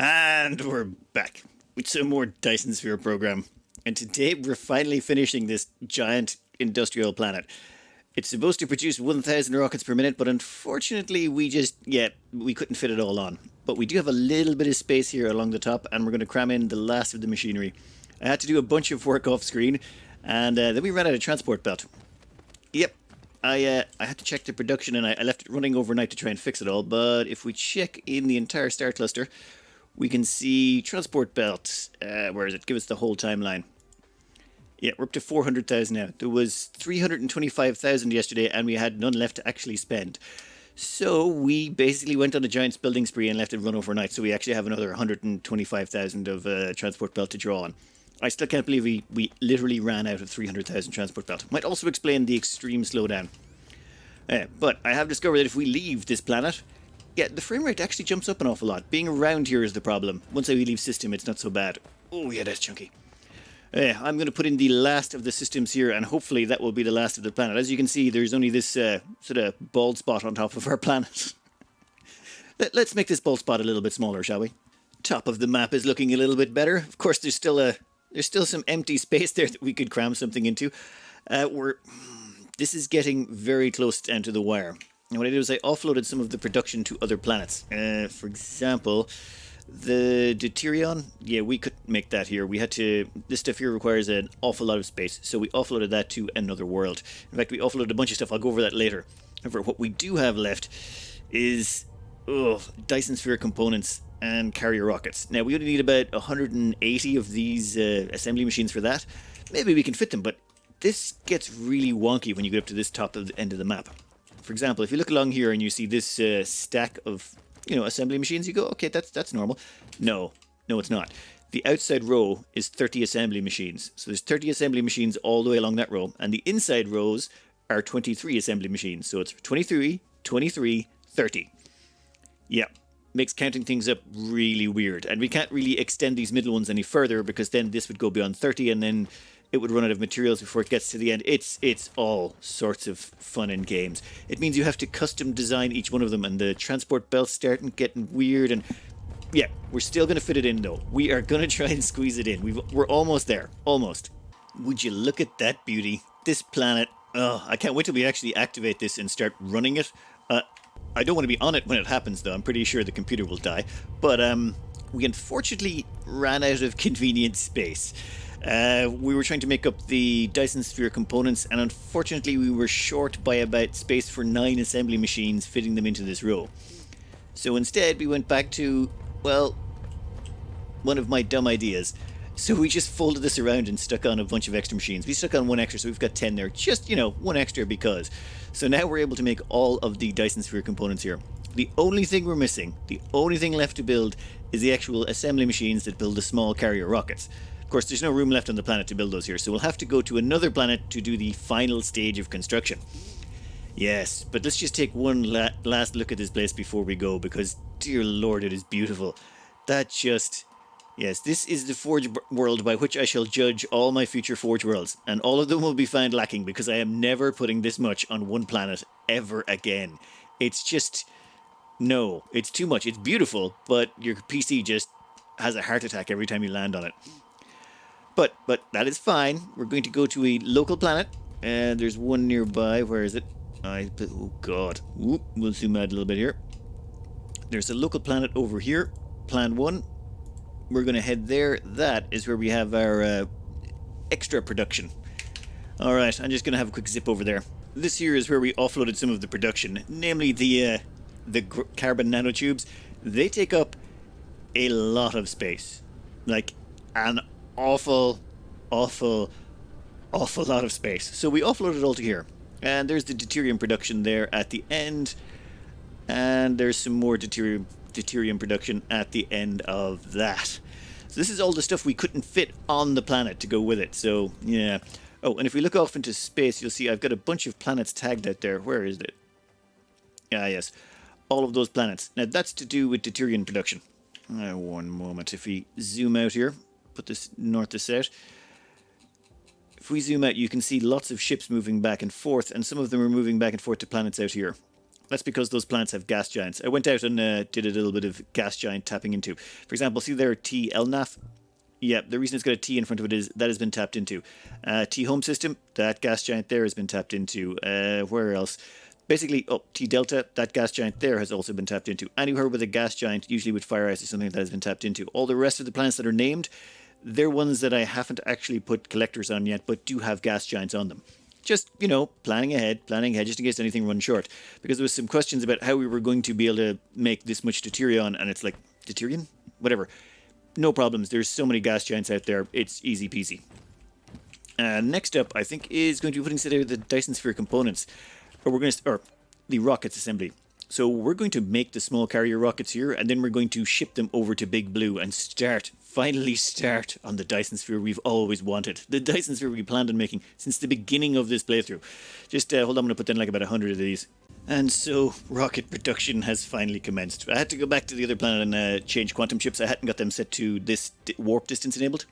And we're back with some more Dyson Sphere program. And today we're finally finishing this giant industrial planet. It's supposed to produce 1,000 rockets per minute, but unfortunately we couldn't fit it all on. But we do have a little bit of space here along the top, and we're going to cram in the last of the machinery. I had to do a bunch of work off screen, and then we ran out of transport belt. Yep, I had to check the production, and I left it running overnight to try and fix it all. But if we check in the entire star cluster, we can see transport belt. Where is it? Give us the whole timeline. Yeah, we're up to 400,000 now. There was 325,000 yesterday, and we had none left to actually spend. So we basically went on a giant building spree and left it run overnight. So we actually have another 125,000 of transport belt to draw on. I still can't believe we literally ran out of 300,000 transport belt. Might also explain the extreme slowdown. But I have discovered that if we leave this planet, yeah, the frame rate actually jumps up an awful lot. Being around here is the problem. Once I leave system, it's not so bad. Oh yeah, that's chunky. I'm going to put in the last of the systems here, and hopefully that will be the last of the planet. As you can see, there's only this sort of bald spot on top of our planet. Let's make this bald spot a little bit smaller, shall we? Top of the map is looking a little bit better. Of course, there's still some empty space there that we could cram something into. This is getting very close down to the wire. And what I did was I offloaded some of the production to other planets. For example, the deuterium, yeah, we couldn't make that here. This stuff here requires an awful lot of space, so we offloaded that to another world. In fact, we offloaded a bunch of stuff. I'll go over that later. However, what we do have left is Dyson Sphere components and carrier rockets. Now, we only need about 180 of these assembly machines for that. Maybe we can fit them, but this gets really wonky when you get up to this top of the end of the map. For example, if you look along here and you see this stack of assembly machines, you go, okay, that's normal. No, it's not. The outside row is 30 assembly machines. So there's 30 assembly machines all the way along that row, and the inside rows are 23 assembly machines. So it's 23, 23, 30. Yeah, makes counting things up really weird. And we can't really extend these middle ones any further, because then this would go beyond 30, and then it would run out of materials before it gets to the end. It's all sorts of fun and games. It means you have to custom design each one of them, and the transport belts starting getting weird. And yeah, we're still going to fit it in though. We are going to try and squeeze it in. We're almost there. Almost. Would you look at that beauty? This planet. Oh, I can't wait till we actually activate this and start running it. I don't want to be on it when it happens though. I'm pretty sure the computer will die. But we unfortunately ran out of convenient space. We were trying to make up the Dyson Sphere components, and unfortunately we were short by about space for 9 assembly machines fitting them into this row. So instead we went back to, well, one of my dumb ideas. So we just folded this around and stuck on a bunch of extra machines. We stuck on 1 extra, so we've got 10 there. Just, 1 extra because. So now we're able to make all of the Dyson Sphere components here. The only thing we're missing, the only thing left to build, is the actual assembly machines that build the small carrier rockets. Of course, there's no room left on the planet to build those here, so we'll have to go to another planet to do the final stage of construction. Yes, but let's just take one last look at this place before we go, because, dear Lord, it is beautiful. Yes, this is the Forge world by which I shall judge all my future Forge worlds, and all of them will be found lacking, because I am never putting this much on one planet ever again. It's just... no, it's too much. It's beautiful, but your PC just has a heart attack every time you land on it. But that is fine. We're going to go to a local planet. And there's one nearby. Where is it? Oh, God. Whoop, we'll zoom out a little bit here. There's a local planet over here. Plan 1. We're going to head there. That is where we have our extra production. Alright, I'm just going to have a quick zip over there. This here is where we offloaded some of the production. Namely the carbon nanotubes. They take up a lot of space. Like an awful lot of space. So we offload it all to here. And there's the deuterium production there at the end. And there's some more deuterium production at the end of that. So this is all the stuff we couldn't fit on the planet to go with it. So, yeah. Oh, and if we look off into space, you'll see I've got a bunch of planets tagged out there. Where is it? Ah, yes. All of those planets. Now, that's to do with deuterium production. One moment. If we zoom out here, put this north to south. If we zoom out, you can see lots of ships moving back and forth, and some of them are moving back and forth to planets out here. That's because those planets have gas giants. I went out and did a little bit of gas giant tapping into. For example, see there T LNAF? Yeah, the reason it's got a T in front of it is that has been tapped into. T home system, that gas giant there has been tapped into. Where else? Basically, T delta, that gas giant there has also been tapped into. Anywhere with a gas giant, usually with fire ice or something, that has been tapped into. All the rest of the planets that are named, they're ones that I haven't actually put collectors on yet, but do have gas giants on them. Just, planning ahead, just in case anything runs short. Because there was some questions about how we were going to be able to make this much deuterium, and it's like, deuterium? Whatever. No problems. There's so many gas giants out there. It's easy peasy. Next up, I think, is going to be putting together the Dyson Sphere components. Or the rockets assembly. So we're going to make the small carrier rockets here, and then we're going to ship them over to Big Blue and finally start on the Dyson Sphere we've always wanted. The Dyson Sphere we planned on making since the beginning of this playthrough. Just hold on, I'm going to put in like about 100 of these. And so rocket production has finally commenced. I had to go back to the other planet and change quantum chips. I hadn't got them set to this warp distance enabled.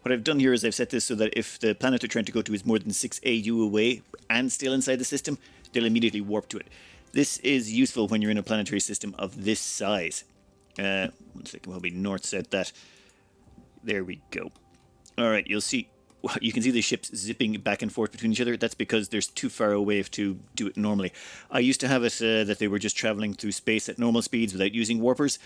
What I've done here is I've set this so that if the planet they're trying to go to is more than 6 AU away and still inside the system, they'll immediately warp to it. This is useful when you're in a planetary system of this size. One second, we'll be north set that. There we go. Alright, you'll see. You can see the ships zipping back and forth between each other. That's because there's too far away to do it normally. I used to have it that they were just traveling through space at normal speeds without using warpers.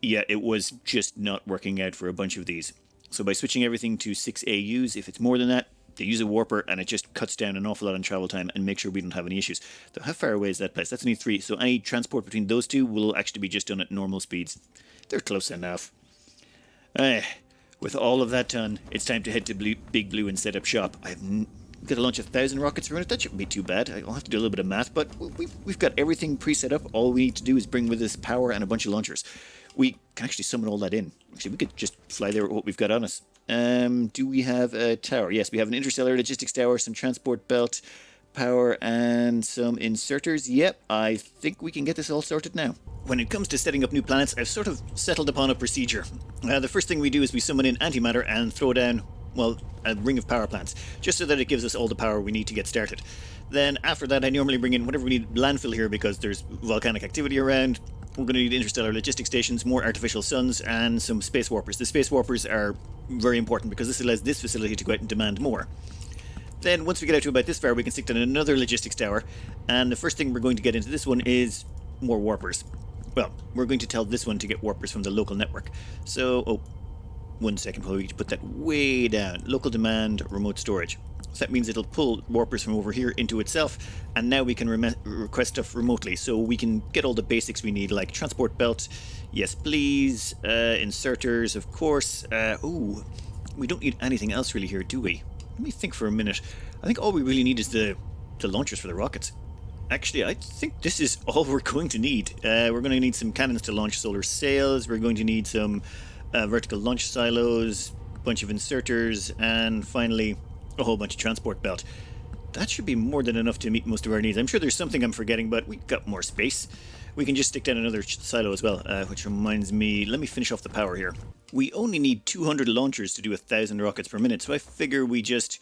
Yeah, it was just not working out for a bunch of these. So by switching everything to 6 AUs, if it's more than that, they use a warper and it just cuts down an awful lot on travel time and makes sure we don't have any issues. So how far away is that place? That's only 3. So any transport between those two will actually be just done at normal speeds. They're close enough. With all of that done, it's time to head to Big Blue and set up shop. I've got to launch 1,000 rockets per minute. That shouldn't be too bad. I'll have to do a little bit of math, but we've got everything pre-set up. All we need to do is bring with us power and a bunch of launchers. We can actually summon all that in. Actually, we could just fly there with what we've got on us. Do we have a tower? Yes, we have an interstellar logistics tower, some transport belt, power, and some inserters. Yep, I think we can get this all sorted now. When it comes to setting up new planets, I've sort of settled upon a procedure. The first thing we do is we summon in antimatter and throw down, well, a ring of power plants, just so that it gives us all the power we need to get started. Then after that, I normally bring in whatever we need landfill here because there's volcanic activity around. We're going to need interstellar logistic stations, more artificial suns, and some space warpers. The space warpers are very important because this allows this facility to go out and demand more. Then once we get out to about this far, we can stick down another logistics tower, and the first thing we're going to get into this one is more warpers. Well, we're going to tell this one to get warpers from the local network. So, 1 second, we need to put that way down. Local demand, remote storage. So that means it'll pull warpers from over here into itself, and now we can request stuff remotely. So we can get all the basics we need, like transport belt, yes please, inserters, of course. We don't need anything else really here, do we? Let me think for a minute. I think all we really need is the launchers for the rockets. Actually, I think this is all we're going to need. We're going to need some cannons to launch solar sails. We're going to need some vertical launch silos, a bunch of inserters, and finally a whole bunch of transport belt. That should be more than enough to meet most of our needs. I'm sure there's something I'm forgetting, but we've got more space. We can just stick down another silo as well, which reminds me, let me finish off the power here. We only need 200 launchers to do 1,000 rockets per minute, so I figure we just,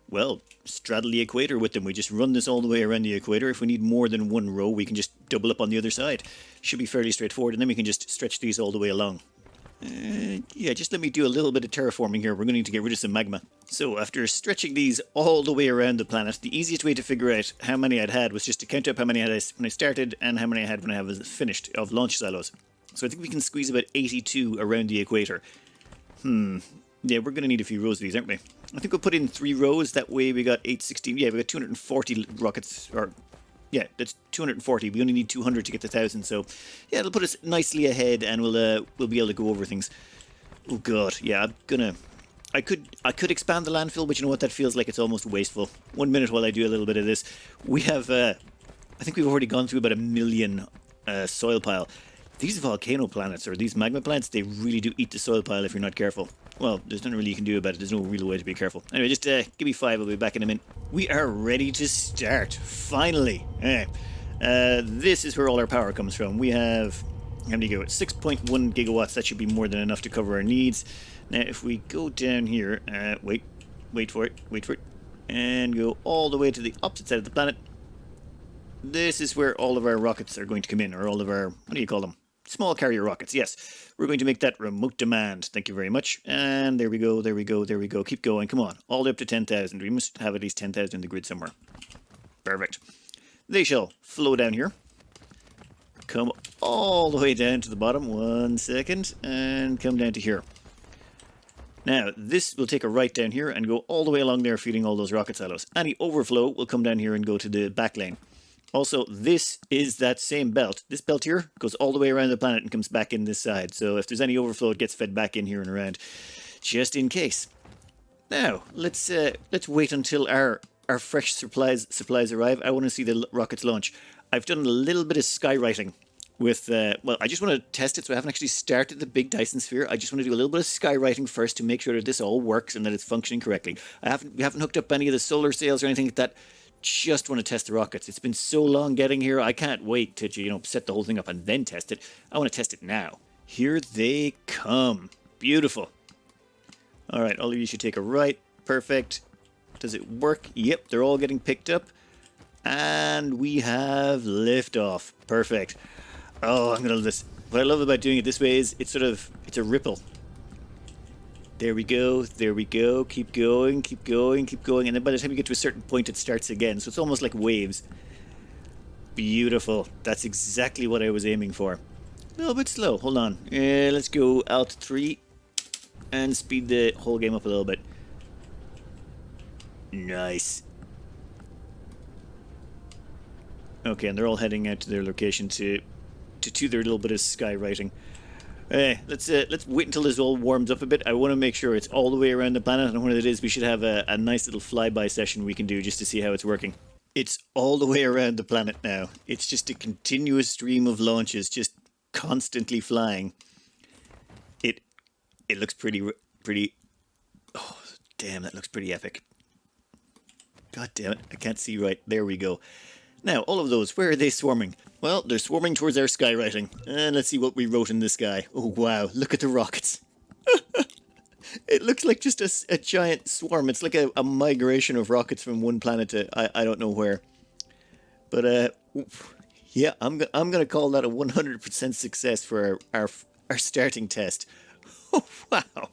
well, straddle the equator with them. We just run this all the way around the equator. If we need more than one row, we can just double up on the other side. Should be fairly straightforward, and then we can just stretch these all the way along. Yeah, just let me do a little bit of terraforming here. We're going to need to get rid of some magma. So after stretching these all the way around the planet, the easiest way to figure out how many I'd had was just to count up how many I had when I started and how many I had when I was finished of launch silos. So I think we can squeeze about 82 around the equator. Yeah, we're going to need a few rows of these, aren't we? I think we'll put in 3 rows. That way we got 816. Yeah, we got 240 rockets, or yeah, that's 240. We only need 200 to get to 1,000. So yeah, it'll put us nicely ahead, and we'll be able to go over things. Oh god, yeah, I could expand the landfill, but you know what? That feels like it's almost wasteful. 1 minute while I do a little bit of this. We have, I think we've already gone through about 1 million soil pile. These volcano planets, or these magma plants, they really do eat the soil pile if you're not careful. Well, there's nothing really you can do about it. There's no real way to be careful. Anyway, just give me 5. I'll be back in a minute. We are ready to start. Finally. This is where all our power comes from. We have, how many go? 6.1 gigawatts. That should be more than enough to cover our needs. Now, if we go down here, wait for it, and go all the way to the opposite side of the planet. this is where all of our rockets are going to come in, or all of our, what do you call them? Small carrier rockets, yes. We're going to make that remote demand. Thank you very much. And there we go, there we go, there we go. Keep going, come on. All the way up to 10,000. We must have at least 10,000 in the grid somewhere. Perfect. They shall flow down here. Come all the way down to the bottom. 1 second. And come down to here. Now, this will take a right down here and go all the way along there, feeding all those rocket silos. Any overflow will come down here and go to the back lane. Also, this is that same belt. This belt here goes all the way around the planet and comes back in this side. So if there's any overflow, it gets fed back in here and around, just in case. Now, let's wait until our fresh supplies arrive. I want to see the rockets launch. I've done a little bit of skywriting with, well, I just want to test it, so I haven't actually started the big Dyson sphere. I just want to do a little bit of skywriting first to make sure that this all works and that it's functioning correctly. We haven't hooked up any of the solar sails or anything like that. Just want to test the rockets. It's been so long getting here. I can't wait to, set the whole thing up and then test it. I want to test it now. Here they come. Beautiful. All right, all of you should take a right. Perfect. Does it work? Yep, they're all getting picked up. And we have liftoff. Perfect. Oh, I'm going to love this. What I love about doing it this way is it's a ripple. There we go, there we go, keep going, keep going, keep going, and then by the time you get to a certain point it starts again, so it's almost like waves. Beautiful, that's exactly what I was aiming for. A little bit slow, hold on. Let's go Alt 3 and speed the whole game up a little bit. Nice. Okay, and they're all heading out to their location to do their little bit of skywriting. Let's wait until this all warms up a bit. I want to make sure it's all the way around the planet, and when it is, we should have a nice little flyby session we can do just to see how it's working. It's all the way around the planet now. It's just a continuous stream of launches, just constantly flying. It looks pretty. Oh, damn, that looks pretty epic. God damn it, I can't see right. There we go. Now, all of those, where are they swarming? Well, they're swarming towards our skywriting. And let's see what we wrote in the sky. Oh, wow, look at the rockets. It looks like just a giant swarm. It's like a migration of rockets from one planet to I don't know where. But, yeah, I'm going to call that a 100% success for our starting test. Oh, wow.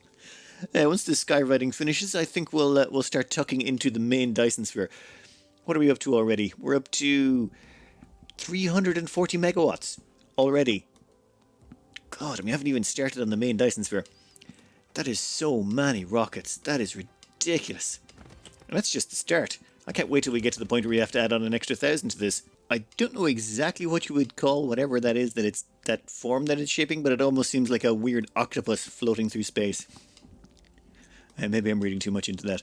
Once the skywriting finishes, I think we'll start tucking into the main Dyson sphere. What are we up to already? We're up to 340 megawatts already. God, we haven't even started on the main Dyson sphere. That is so many rockets. That is ridiculous. And that's just the start. I can't wait till we get to the point where we have to add on an extra 1,000 to this. I don't know exactly what you would call whatever that is, that form that it's shaping, but it almost seems like a weird octopus floating through space. And maybe I'm reading too much into that.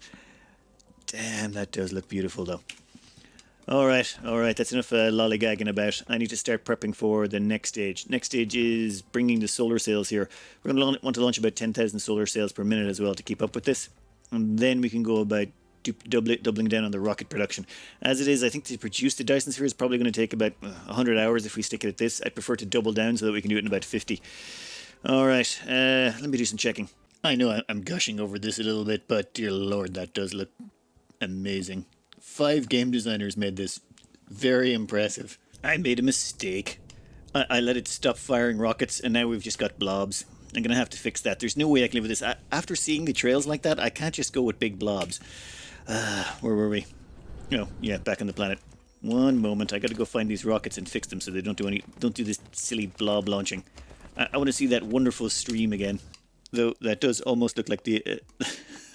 Damn, that does look beautiful though. Alright, that's enough lollygagging about. I need to start prepping for the next stage. Next stage is bringing the solar sails here. We're going to want to launch about 10,000 solar sails per minute as well to keep up with this. And then we can go about doubling down on the rocket production. As it is, I think to produce the Dyson sphere is probably going to take about 100 hours if we stick it at this. I'd prefer to double down so that we can do it in about 50. Alright, let me do some checking. I know I'm gushing over this a little bit, but dear lord, that does look amazing. 5 game designers made this. Very impressive. I made a mistake. I let it stop firing rockets, and now we've just got blobs. I'm going to have to fix that. There's no way I can live with this. After seeing the trails like that, I can't just go with big blobs. Where were we? Oh, yeah, back on the planet. One moment. I got to go find these rockets and fix them so they don't do this silly blob launching. I want to see that wonderful stream again. Though that does almost look like the...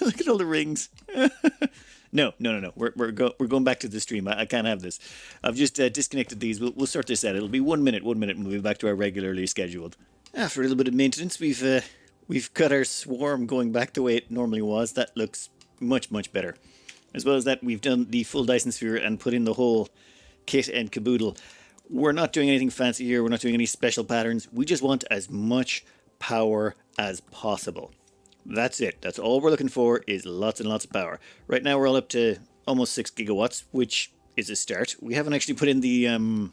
look at all the rings. No. We're going back to the stream. I can't have this. I've just disconnected these. We'll sort this out. It'll be 1 minute, and we'll be back to our regularly scheduled. After a little bit of maintenance, we've got our swarm going back the way it normally was. That looks much better. As well as that, we've done the full Dyson sphere and put in the whole kit and caboodle. We're not doing anything fancy here. We're not doing any special patterns. We just want as much power as possible. That's it. That's all we're looking for is lots and lots of power. Right now we're all up to almost 6 gigawatts, which is a start. We haven't actually put in the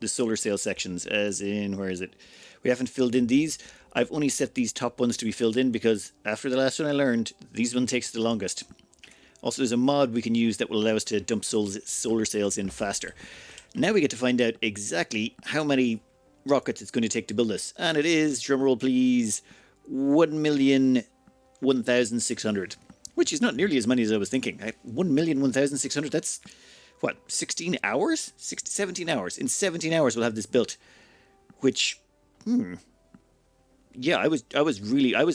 solar sail sections, as in, where is it? We haven't filled in these. I've only set these top ones to be filled in because after the last one I learned, these one takes the longest. Also, there's a mod we can use that will allow us to dump solar sails in faster. Now we get to find out exactly how many rockets it's going to take to build this. And it is, drumroll please, 1,001,600. Which is not nearly as many as I was thinking. 1,001,600, that's, what, 16 hours? 17 hours. In 17 hours we'll have this built. Which, yeah, I was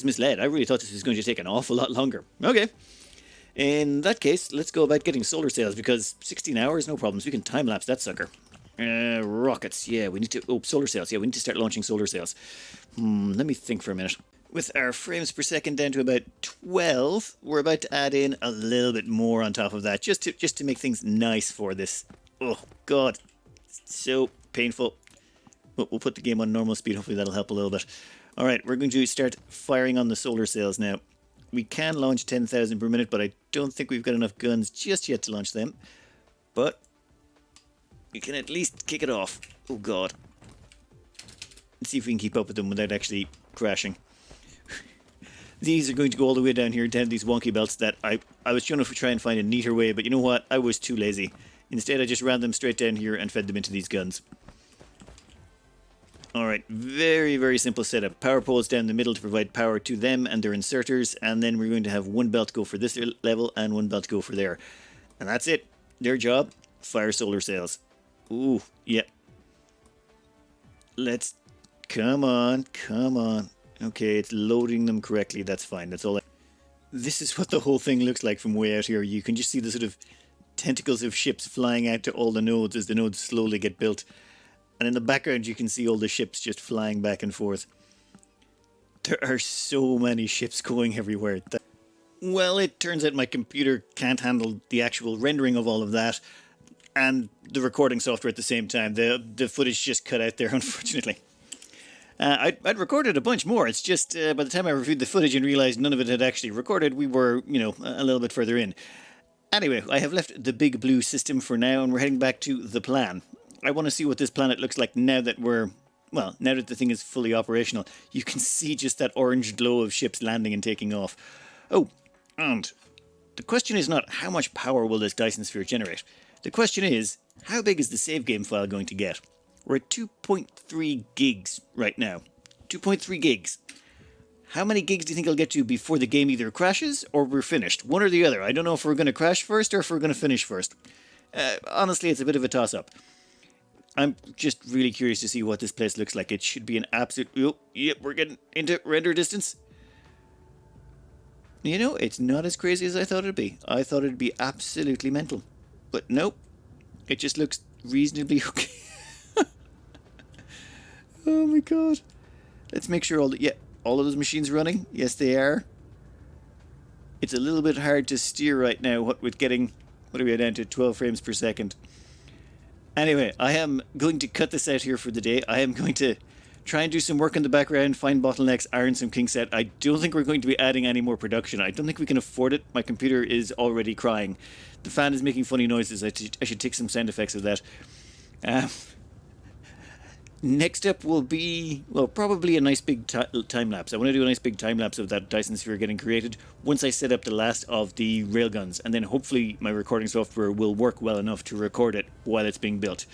misled. I really thought this was going to take an awful lot longer. Okay. In that case, let's go about getting solar sails, because 16 hours, no problems. We can time-lapse that sucker. Rockets, yeah, we need to... Oh, solar sails, yeah, we need to start launching solar sails. Let me think for a minute. With our frames per second down to about 12, we're about to add in a little bit more on top of that, just to make things nice for this. Oh, God. So painful. We'll put the game on normal speed. Hopefully that'll help a little bit. All right, we're going to start firing on the solar sails now. We can launch 10,000 per minute, but I don't think we've got enough guns just yet to launch them. But we can at least kick it off. Oh, God. Let's see if we can keep up with them without actually crashing. These are going to go all the way down here down these wonky belts that I was trying to try and find a neater way, but you know what? I was too lazy. Instead, I just ran them straight down here and fed them into these guns. Alright, very, very simple setup. Power poles down the middle to provide power to them and their inserters, and then we're going to have one belt go for this level and one belt go for there. And that's it. Their job, fire solar sails. Ooh, yeah. Let's... Come on, come on. Okay, it's loading them correctly. That's fine. That's all. This is what the whole thing looks like from way out here. You can just see the sort of tentacles of ships flying out to all the nodes as the nodes slowly get built. And in the background, you can see all the ships just flying back and forth. There are so many ships going everywhere. Well, it turns out my computer can't handle the actual rendering of all of that and the recording software at the same time. The footage just cut out there, unfortunately. I'd recorded a bunch more. It's just by the time I reviewed the footage and realized none of it had actually recorded, we were, you know, a little bit further in. Anyway, I have left the big blue system for now, and we're heading back to the plan. I want to see what this planet looks like now that now that the thing is fully operational. You can see just that orange glow of ships landing and taking off. Oh, and the question is not how much power will this Dyson sphere generate. The question is, how big is the save game file going to get? We're at 2.3 gigs right now. 2.3 gigs. How many gigs do you think I'll get to before the game either crashes or we're finished? One or the other. I don't know if we're going to crash first or if we're going to finish first. Honestly, it's a bit of a toss-up. I'm just really curious to see what this place looks like. It should be an absolute... Oh, yep, we're getting into render distance. You know, it's not as crazy as I thought it'd be. I thought it'd be absolutely mental. But nope. It just looks reasonably okay. Oh my god. Let's make sure all of those machines are running. Yes, they are. It's a little bit hard to steer right now with getting... What are we down to? 12 frames per second. Anyway, I am going to cut this out here for the day. I am going to try and do some work in the background, find bottlenecks, iron some kinks out. I don't think we're going to be adding any more production. I don't think we can afford it. My computer is already crying. The fan is making funny noises. I should take some sound effects of that. Next up will be, well, probably a nice big time-lapse. I want to do a nice big time-lapse of that Dyson sphere getting created once I set up the last of the railguns, and then hopefully my recording software will work well enough to record it while it's being built.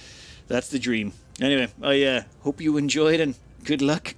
That's the dream. Anyway, I hope you enjoyed, and good luck.